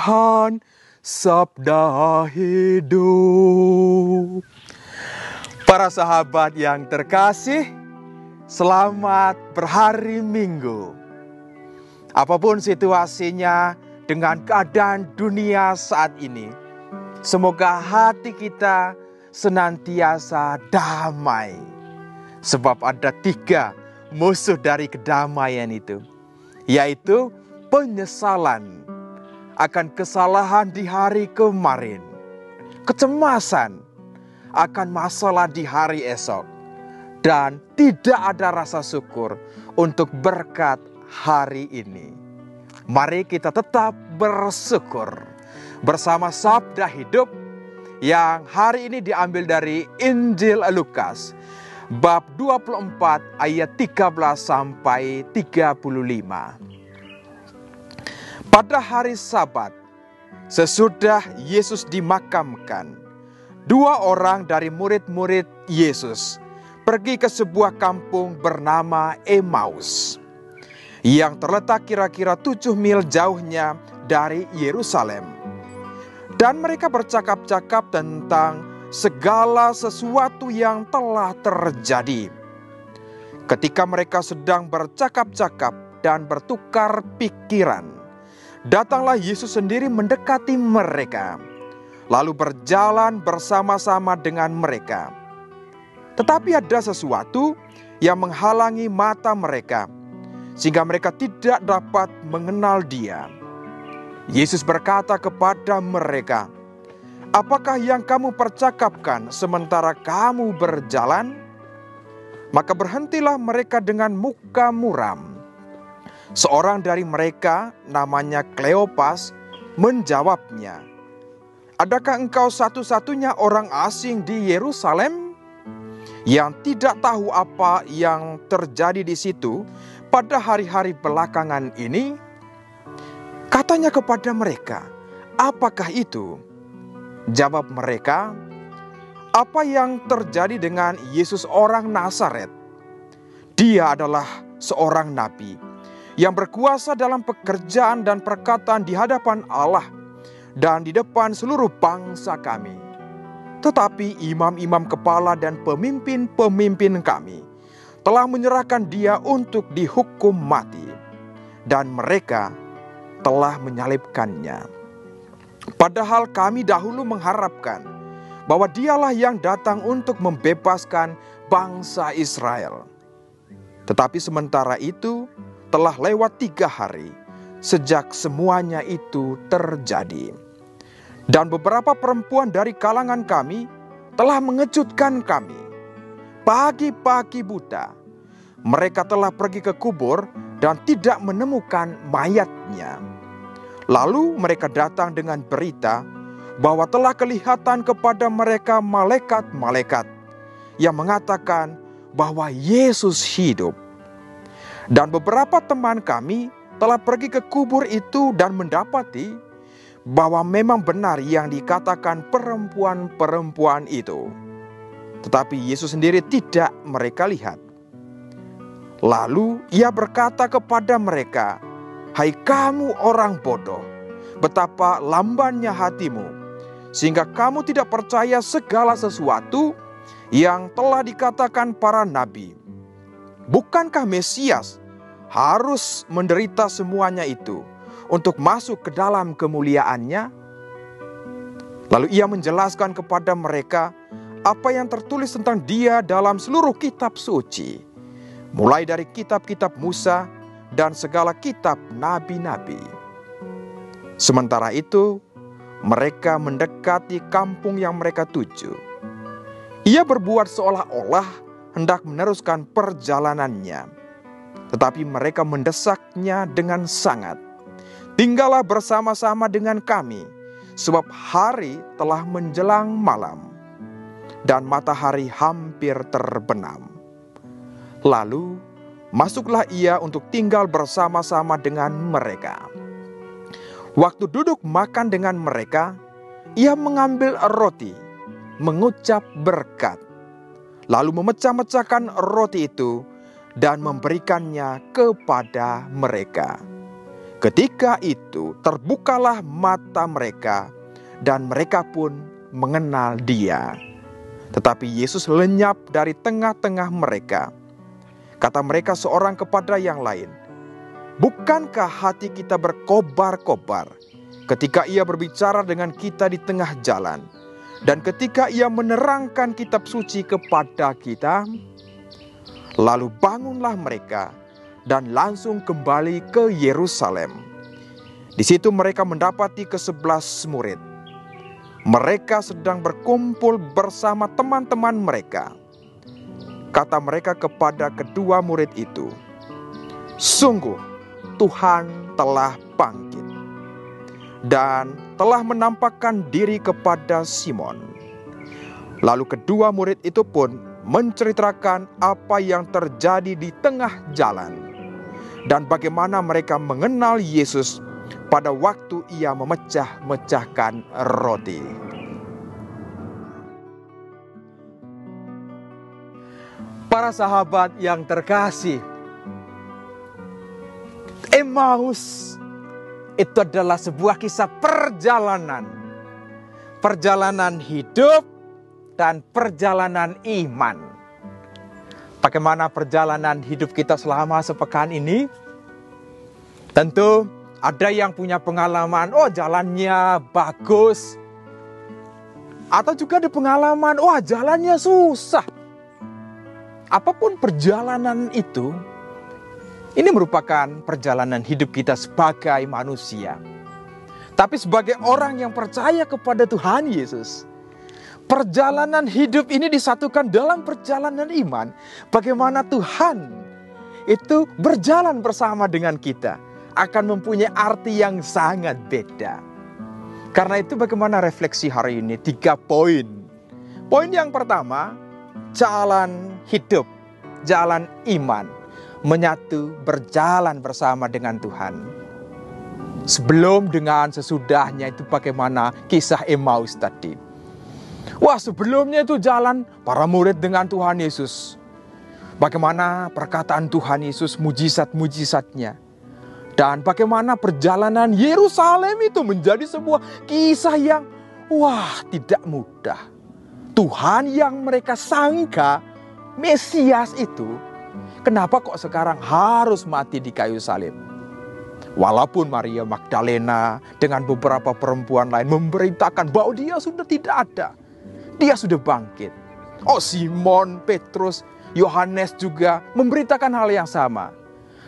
Tuhan, sabda hidup. Para sahabat yang terkasih, selamat berhari Minggu. Apapun situasinya dengan keadaan dunia saat ini, semoga hati kita senantiasa damai. Sebab ada 3 musuh dari kedamaian itu, yaitu penyesalan akan kesalahan di hari kemarin, kecemasan akan masalah di hari esok, dan tidak ada rasa syukur untuk berkat hari ini. Mari kita tetap bersyukur bersama sabda hidup yang hari ini diambil dari Injil Lukas bab 24 ayat 13 sampai 35. Pada hari Sabat, sesudah Yesus dimakamkan, 2 orang dari murid-murid Yesus pergi ke sebuah kampung bernama Emmaus, yang terletak kira-kira 7 mil jauhnya dari Yerusalem. Dan mereka bercakap-cakap tentang segala sesuatu yang telah terjadi. Ketika mereka sedang bercakap-cakap dan bertukar pikiran, datanglah Yesus sendiri mendekati mereka, lalu berjalan bersama-sama dengan mereka. Tetapi ada sesuatu yang menghalangi mata mereka, sehingga mereka tidak dapat mengenal Dia. Yesus berkata kepada mereka, "Apakah yang kamu percakapkan sementara kamu berjalan?" Maka berhentilah mereka dengan muka muram. Seorang dari mereka, namanya Kleopas, menjawabnya, "Adakah engkau satu-satunya orang asing di Yerusalem yang tidak tahu apa yang terjadi di situ pada hari-hari belakangan ini?" Katanya kepada mereka, "Apakah itu?" Jawab mereka, "Apa yang terjadi dengan Yesus orang Nazaret? Dia adalah seorang nabi yang berkuasa dalam pekerjaan dan perkataan di hadapan Allah dan di depan seluruh bangsa kami. Tetapi imam-imam kepala dan pemimpin-pemimpin kami telah menyerahkan Dia untuk dihukum mati, dan mereka telah menyalibkannya. Padahal kami dahulu mengharapkan bahwa Dialah yang datang untuk membebaskan bangsa Israel. Tetapi sementara itu telah lewat 3 hari sejak semuanya itu terjadi. Dan beberapa perempuan dari kalangan kami telah mengejutkan kami. Pagi-pagi buta, mereka telah pergi ke kubur dan tidak menemukan mayatnya. Lalu mereka datang dengan berita bahwa telah kelihatan kepada mereka malaikat-malaikat yang mengatakan bahwa Yesus hidup. Dan beberapa teman kami telah pergi ke kubur itu dan mendapati bahwa memang benar yang dikatakan perempuan-perempuan itu. Tetapi Yesus sendiri tidak mereka lihat. Lalu Ia berkata kepada mereka, "Hai kamu orang bodoh, betapa lambannya hatimu, sehingga kamu tidak percaya segala sesuatu yang telah dikatakan para nabi. Bukankah Mesias harus menderita semuanya itu untuk masuk ke dalam kemuliaannya?" Lalu Ia menjelaskan kepada mereka apa yang tertulis tentang Dia dalam seluruh kitab suci, mulai dari kitab-kitab Musa dan segala kitab nabi-nabi. Sementara itu, mereka mendekati kampung yang mereka tuju. Ia berbuat seolah-olah hendak meneruskan perjalanannya, tetapi mereka mendesaknya dengan sangat. "Tinggallah bersama-sama dengan kami, sebab hari telah menjelang malam, dan matahari hampir terbenam." Lalu masuklah Ia untuk tinggal bersama-sama dengan mereka. Waktu duduk makan dengan mereka, Ia mengambil roti, mengucap berkat, lalu memecah-mecahkan roti itu dan memberikannya kepada mereka. Ketika itu terbukalah mata mereka dan mereka pun mengenal Dia. Tetapi Yesus lenyap dari tengah-tengah mereka. Kata mereka seorang kepada yang lain, "Bukankah hati kita berkobar-kobar ketika Ia berbicara dengan kita di tengah jalan, dan ketika Ia menerangkan kitab suci kepada kita?" Lalu bangunlah mereka dan langsung kembali ke Yerusalem. Di situ mereka mendapati ke-11 murid. Mereka sedang berkumpul bersama teman-teman mereka. Kata mereka kepada kedua murid itu, "Sungguh Tuhan telah bangkit dan telah menampakkan diri kepada Simon." Lalu kedua murid itu pun menceritakan apa yang terjadi di tengah jalan dan bagaimana mereka mengenal Yesus pada waktu Ia memecah-mecahkan roti. Para sahabat yang terkasih, Emmaus itu adalah sebuah kisah perjalanan. Perjalanan hidup dan perjalanan iman. Bagaimana perjalanan hidup kita selama sepekan ini? Tentu ada yang punya pengalaman, jalannya bagus. Atau juga ada pengalaman, jalannya susah. Apapun perjalanan itu, ini merupakan perjalanan hidup kita sebagai manusia. Tapi sebagai orang yang percaya kepada Tuhan Yesus, perjalanan hidup ini disatukan dalam perjalanan iman. Bagaimana Tuhan itu berjalan bersama dengan kita akan mempunyai arti yang sangat beda. Karena itu bagaimana refleksi hari ini? 3 poin. Poin yang pertama, jalan hidup, jalan iman, menyatu berjalan bersama dengan Tuhan. Sebelum dengan sesudahnya itu bagaimana kisah Emmaus tadi. Sebelumnya itu jalan para murid dengan Tuhan Yesus. Bagaimana perkataan Tuhan Yesus, mujizat-mujizatnya. Dan bagaimana perjalanan Yerusalem itu menjadi sebuah kisah yang tidak mudah. Tuhan yang mereka sangka Mesias itu, kenapa kok sekarang harus mati di kayu salib? Walaupun Maria Magdalena dengan beberapa perempuan lain memberitakan bahwa Dia sudah tidak ada. Dia sudah bangkit. Simon, Petrus, Yohanes juga memberitakan hal yang sama.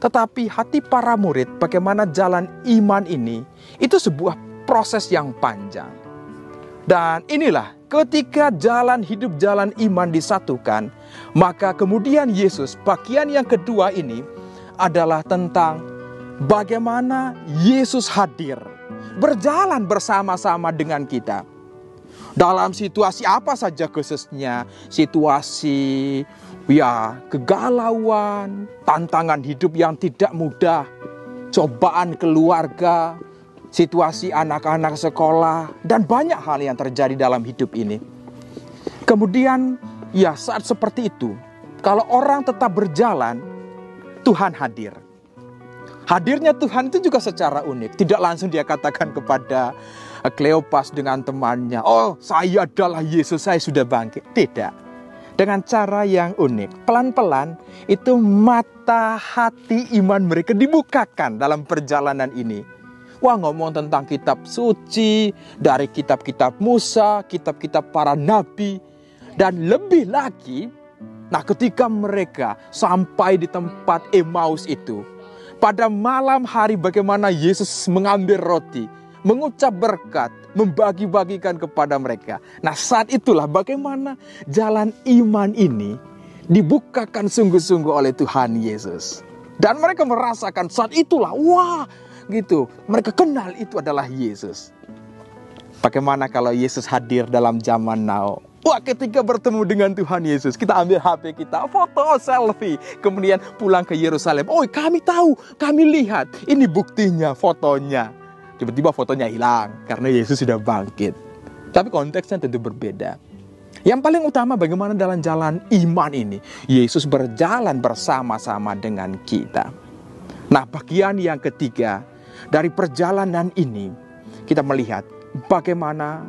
Tetapi hati para murid bagaimana jalan iman ini, itu sebuah proses yang panjang. Dan inilah ketika jalan hidup, jalan iman disatukan, maka kemudian Yesus, bagian yang kedua ini adalah tentang bagaimana Yesus hadir, berjalan bersama-sama dengan kita. Dalam situasi apa saja khususnya, situasi kegalauan, tantangan hidup yang tidak mudah, cobaan keluarga, situasi anak-anak sekolah, dan banyak hal yang terjadi dalam hidup ini. Kemudian saat seperti itu, kalau orang tetap berjalan, Tuhan hadir. Hadirnya Tuhan itu juga secara unik. Tidak langsung Dia katakan kepada Kleopas dengan temannya, saya adalah Yesus, saya sudah bangkit. Tidak. Dengan cara yang unik. Pelan-pelan itu mata hati iman mereka dibukakan dalam perjalanan ini. Ngomong tentang kitab suci, dari kitab-kitab Musa, kitab-kitab para nabi. Dan lebih lagi, ketika mereka sampai di tempat Emmaus itu, pada malam hari bagaimana Yesus mengambil roti, mengucap berkat, membagi-bagikan kepada mereka. Saat itulah bagaimana jalan iman ini dibukakan sungguh-sungguh oleh Tuhan Yesus. Dan mereka merasakan saat itulah, mereka kenal itu adalah Yesus. Bagaimana kalau Yesus hadir dalam zaman now? Ketika bertemu dengan Tuhan Yesus, kita ambil HP kita, foto, selfie, kemudian pulang ke Yerusalem. Kami tahu, kami lihat, ini buktinya, fotonya. Tiba-tiba fotonya hilang karena Yesus sudah bangkit. Tapi konteksnya tentu berbeda. Yang paling utama bagaimana dalam jalan iman ini, Yesus berjalan bersama-sama dengan kita. Bagian yang ketiga Dari perjalanan ini kita melihat bagaimana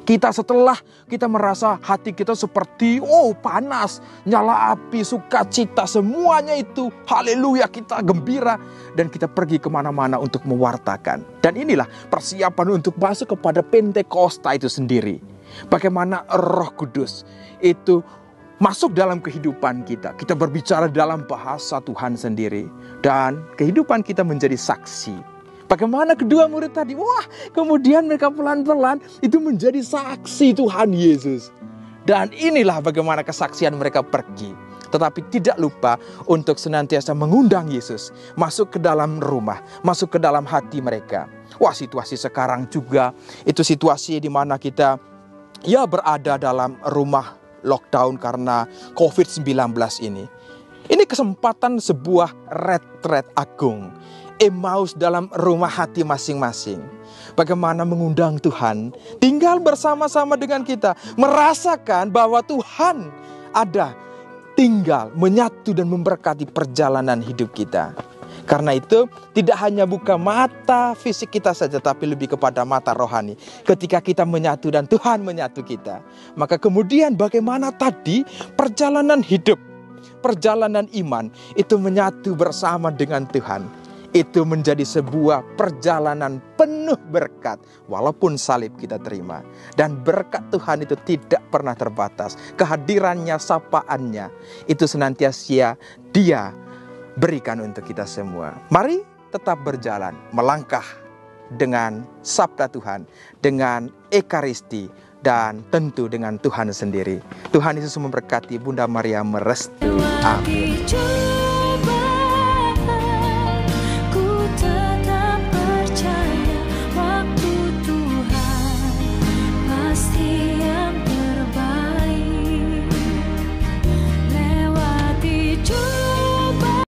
kita setelah kita merasa hati kita seperti panas, nyala api, sukacita, semuanya itu haleluya, kita gembira dan kita pergi kemana-mana untuk mewartakan. Dan inilah persiapan untuk masuk kepada Pentakosta itu sendiri. Bagaimana Roh Kudus itu masuk dalam kehidupan kita. Kita berbicara dalam bahasa Tuhan sendiri dan kehidupan kita menjadi saksi. Bagaimana kedua murid tadi? Kemudian mereka pelan-pelan itu menjadi saksi Tuhan Yesus. Dan inilah bagaimana kesaksian mereka pergi. Tetapi tidak lupa untuk senantiasa mengundang Yesus masuk ke dalam rumah, masuk ke dalam hati mereka. Situasi sekarang juga itu situasi di mana kita berada dalam rumah lockdown karena COVID-19 ini. Ini kesempatan sebuah retret agung. Emmaus dalam rumah hati masing-masing. Bagaimana mengundang Tuhan tinggal bersama-sama dengan kita, merasakan bahwa Tuhan ada, tinggal, menyatu dan memberkati perjalanan hidup kita. Karena itu tidak hanya buka mata fisik kita saja, tapi lebih kepada mata rohani. Ketika kita menyatu dan Tuhan menyatu kita, maka kemudian bagaimana tadi perjalanan hidup, perjalanan iman itu menyatu bersama dengan Tuhan. Itu menjadi sebuah perjalanan penuh berkat. Walaupun salib kita terima. Dan berkat Tuhan itu tidak pernah terbatas. Kehadirannya, sapaannya, itu senantiasa Dia berikan untuk kita semua. Mari tetap berjalan, melangkah dengan sabda Tuhan, dengan ekaristi, dan tentu dengan Tuhan sendiri. Tuhan Yesus memberkati, Bunda Maria merestui. Amin.